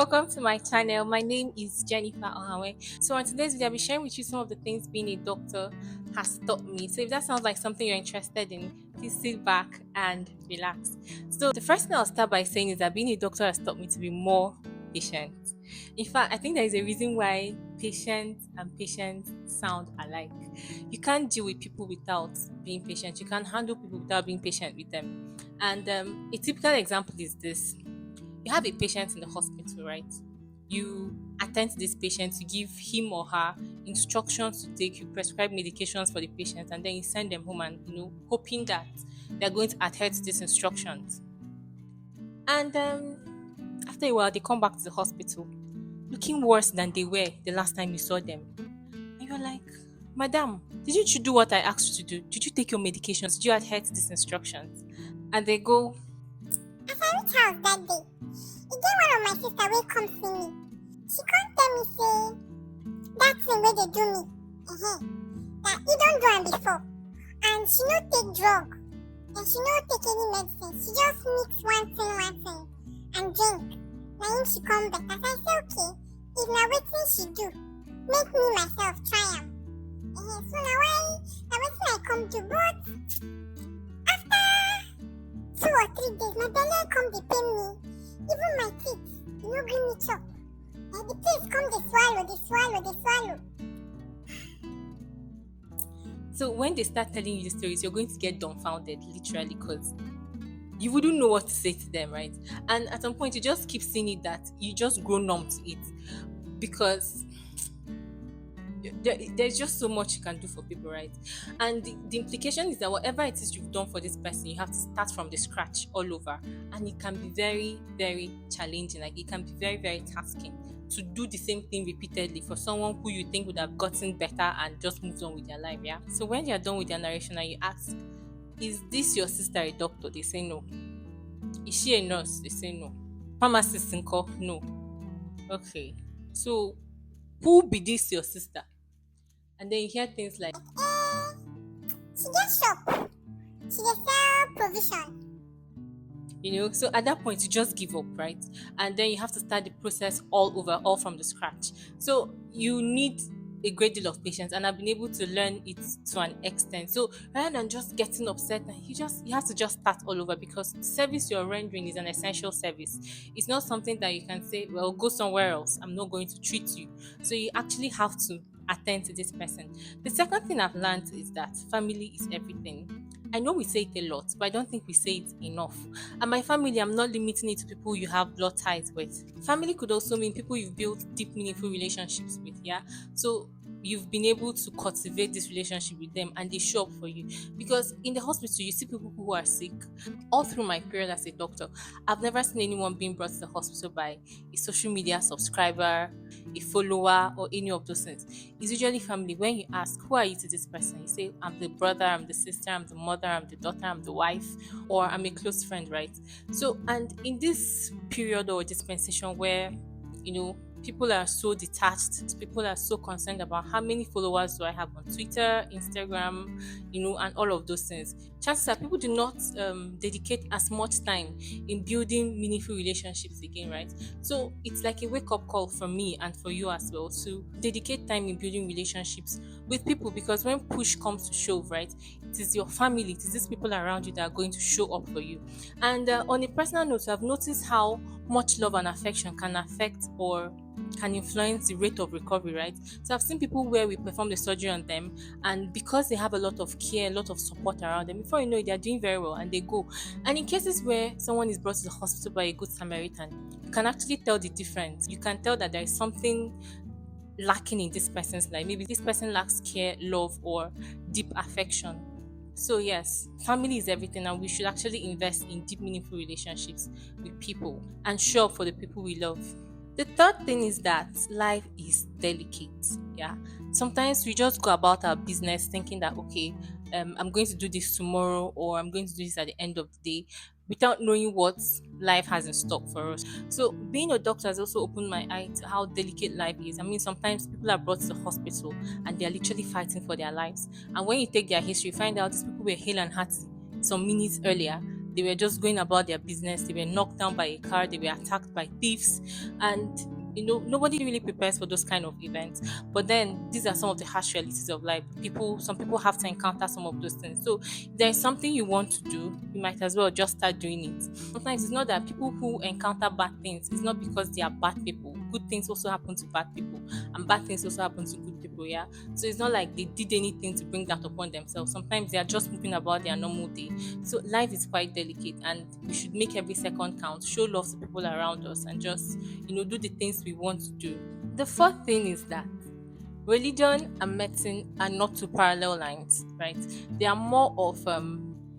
welcome to my channel. My name is Jennifer Ohawe. So on today's video, I'll be sharing with you some of the things being a doctor has taught me. So if that sounds like something you're interested in, please sit back and relax. So the first thing I'll start by saying is that being a doctor has taught me to be more patient. In fact, I think there is a reason why patient and patient sound alike. You can't deal with people without being patient. You can't handle people without being patient with them. And a typical example is this: you have a patient in the hospital, right? You attend to this patient, you give him or her instructions to take, you prescribe medications for the patient, and then you send them home and hoping that they're going to adhere to these instructions. And after a while, they come back to the hospital looking worse than they were the last time you saw them. And you're like, Madam, didn't you do what I asked you to do? Did you take your medications? Did you adhere to these instructions? And they go, As I reach house that day, e get one of my sister wey come see me. She come tell me say that thing wey dey do me, that e don do am before, and she no take drug, and she no take any medicine. She just mix one thing, and drink. Na im she come better. So I say okay, if na wetin she do, make me myself try am. So na wetin I come do, but after 2 or 3 days, my belle come dey pain me. Even my teeth, e no gree me chop. The place come dey swallow. so when they start telling you the stories, you're going to get dumbfounded, literally, because you wouldn't know what to say to them, right? And at some point, you just keep seeing it that you just grow numb to it because there's just so much you can do for people, right? And the implication is that whatever it is you've done for this person, you have to start from the scratch all over. And it can be very, very challenging. Like, it can be very, very tasking to do the same thing repeatedly for someone who you think would have gotten better and just moved on with their life, yeah? So when you're done with their narration and you ask, is this your sister a doctor? They say no. Is she a nurse? They say no. Pharmacist in call? No. Okay. So who be this your sister? And then you hear things like, She get shop. She dey sell provision. so at that point you just give up, right? And then you have to start the process all over, all from the scratch. So you need a great deal of patience, and I've been able to learn it to an extent. So rather than just getting upset, you have to just start all over, because the service you're rendering is an essential service. It's not something that you can say, well, go somewhere else, I'm not going to treat you. So you actually have to attend to this person. The second thing I've learned is that family is everything. I know we say it a lot, but I don't think we say it enough. And my family, I'm not limiting it to people you have blood ties with. Family could also mean people you've built deep, meaningful relationships with, yeah? So you've been able to cultivate this relationship with them and they show up for you. Because in the hospital, you see people who are sick. All through my period as a doctor, I've never seen anyone being brought to the hospital by a social media subscriber, a follower, or any of those things. It's usually family. When you ask, who are you to this person? You say, I'm the brother, I'm the sister, I'm the mother, I'm the daughter, I'm the wife, or I'm a close friend, right? So, and in this period or dispensation where, people are so detached, people are so concerned about how many followers do I have on Twitter, Instagram, and all of those things. Chances are people do not dedicate as much time in building meaningful relationships again, right? So it's like a wake-up call for me and for you as well to dedicate time in building relationships with people, because when push comes to shove, right, it is your family, it is these people around you that are going to show up for you. And on a personal note, I've noticed how much love and affection can affect or can influence the rate of recovery, right? So I've seen people where we perform the surgery on them, and because they have a lot of care, a lot of support around them, before you know it, they're doing very well and they go. And in cases where someone is brought to the hospital by a good Samaritan, you can actually tell the difference. You can tell that there is something lacking in this person's life. Maybe this person lacks care, love, or deep affection. So yes, family is everything, and we should actually invest in deep, meaningful relationships with people and show up for the people we love. The third thing is that life is delicate. Yeah. Sometimes we just go about our business thinking that, okay, I'm going to do this tomorrow, or I'm going to do this at the end of the day, without knowing what life has in stock for us. So being a doctor has also opened my eye to how delicate life is. I mean, sometimes people are brought to the hospital and they're literally fighting for their lives. And when you take their history, you find out these people were hale and hearty some minutes earlier, they were just going about their business. They were knocked down by a car. They were attacked by thieves, and nobody really prepares for those kind of events. But then these are some of the harsh realities of life. Some people have to encounter some of those things. So if there's something you want to do, you might as well just start doing it. Sometimes it's not that people who encounter bad things, it's not because they are bad people. Good things also happen to bad people, and bad things also happen to good people. Yeah. So it's not like they did anything to bring that upon themselves. Sometimes they are just moving about their normal day. So life is quite delicate, and we should make every second count, show love to people around us, and just do the things we want to do. The fourth thing is that religion and medicine are not two parallel lines, right? They are more of,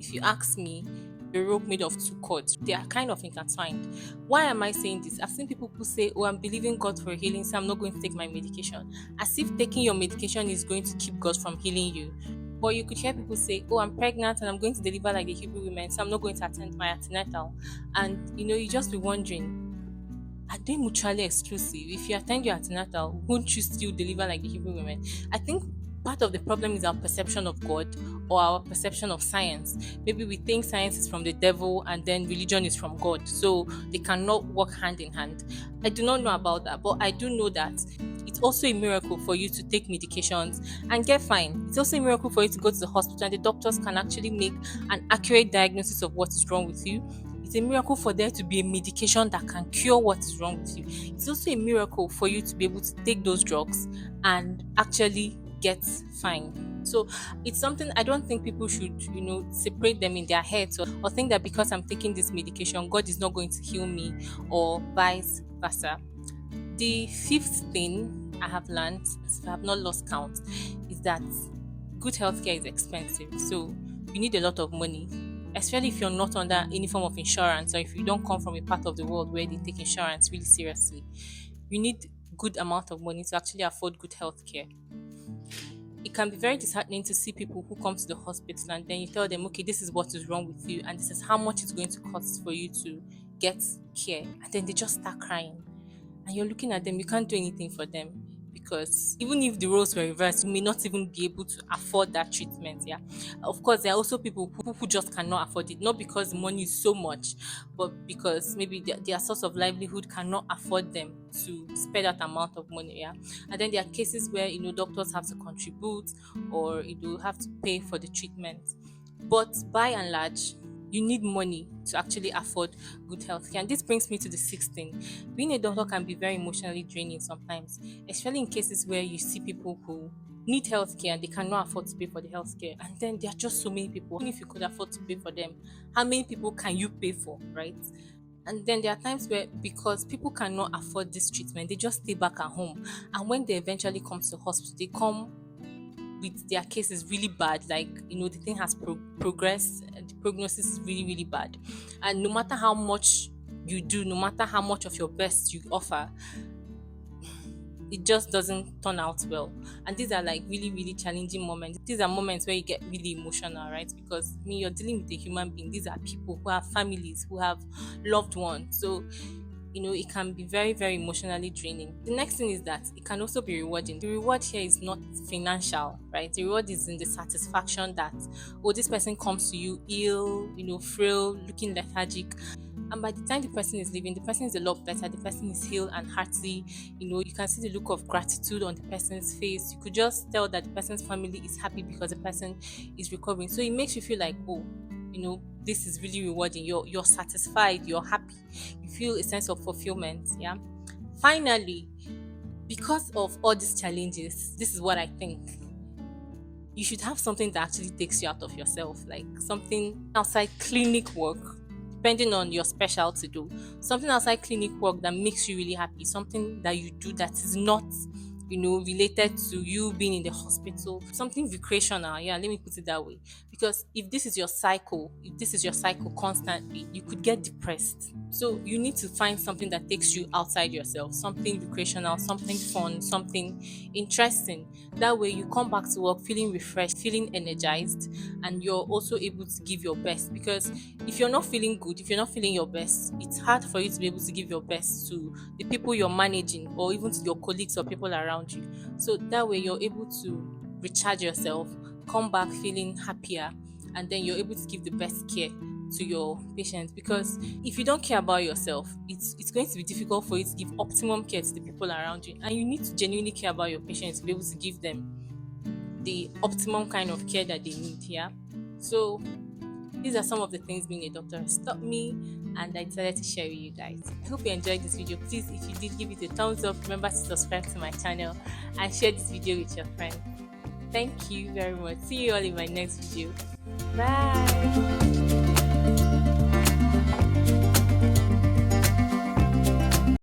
if you ask me, a rope made of two cords. They are kind of intertwined. Why am I saying this? I've seen people who say, "Oh, I'm believing God for healing, so I'm not going to take my medication," as if taking your medication is going to keep God from healing you. But you could hear people say, "Oh, I'm pregnant and I'm going to deliver like the Hebrew women, so I'm not going to attend my antenatal." And you just be wondering, are they mutually exclusive? If you attend your antenatal, won't you still deliver like the Hebrew women? I think part of the problem is our perception of God, or our perception of science. Maybe we think science is from the devil and then religion is from God, so they cannot work hand in hand. I do not know about that, but I do know that it's also a miracle for you to take medications and get fine. It's also a miracle for you to go to the hospital and the doctors can actually make an accurate diagnosis of what is wrong with you. It's a miracle for there to be a medication that can cure what is wrong with you. It's also a miracle for you to be able to take those drugs and actually get fine. So it's something I don't think people should, separate them in their heads, or think that because I'm taking this medication, God is not going to heal me, or vice versa. The fifth thing I have learned, if I have not lost count, is that good healthcare is expensive. So you need a lot of money, especially if you're not under any form of insurance, or if you don't come from a part of the world where they take insurance really seriously. You need good amount of money to actually afford good healthcare. It can be very disheartening to see people who come to the hospital and then you tell them, okay, this is what is wrong with you and this is how much it's going to cost for you to get care, and then they just start crying and you're looking at them, you can't do anything for them, because even if the roles were reversed, you may not even be able to afford that treatment. Yeah, of course, there are also people who just cannot afford it, not because the money is so much, but because maybe their source of livelihood cannot afford them to spend that amount of money. Yeah, and then there are cases where doctors have to contribute, or have to pay for the treatment. But by and large, you need money to actually afford good healthcare. And this brings me to the sixth thing. Being a doctor can be very emotionally draining sometimes, especially in cases where you see people who need healthcare and they cannot afford to pay for the healthcare. And then there are just so many people. Even if you could afford to pay for them, how many people can you pay for, right? And then there are times where, because people cannot afford this treatment, they just stay back at home. And when they eventually come to the hospital, they come with their case is really bad, like the thing has progressed and the prognosis is really, really bad, and no matter how much you do, no matter how much of your best you offer, it just doesn't turn out well. And these are like really, really challenging moments. These are moments where you get really emotional, right? Because you're dealing with a human being. These are people who have families, who have loved ones. So it can be very, very emotionally draining. The next thing is that it can also be rewarding. The reward here is not financial, right? The reward is in the satisfaction that, oh, this person comes to you ill, frail, looking lethargic. And by the time the person is leaving, the person is a lot better. The person is healed and hearty. You can see the look of gratitude on the person's face. You could just tell that the person's family is happy because the person is recovering. So it makes you feel like, oh, this is really rewarding. You're satisfied, you're happy, you feel a sense of fulfillment. Yeah. Finally, because of all these challenges, this is what I think. You should have something that actually takes you out of yourself, like something outside clinic work, depending on your specialty, do something outside clinic work that makes you really happy, something that you do that is not related to you being in the hospital, something recreational. Yeah, let me put it that way. Because if this is your cycle constantly, you could get depressed. So you need to find something that takes you outside yourself, something recreational, something fun, something interesting. That way you come back to work feeling refreshed, feeling energized, and you're also able to give your best. Because if you're not feeling good, if you're not feeling your best, it's hard for you to be able to give your best to the people you're managing, or even to your colleagues or people around you. So that way you're able to recharge yourself, come back feeling happier, and then you're able to give the best care to your patients, because if you don't care about yourself, it's going to be difficult for you to give optimum care to the people around you, and you need to genuinely care about your patients to be able to give them the optimum kind of care that they need. Yeah. So these are some of the things being a doctor has taught me, and I decided to share with you guys. I hope you enjoyed this video. Please, if you did, give it a thumbs up. Remember to subscribe to my channel and share this video with your friends. Thank you very much. See you all in my next video. Bye.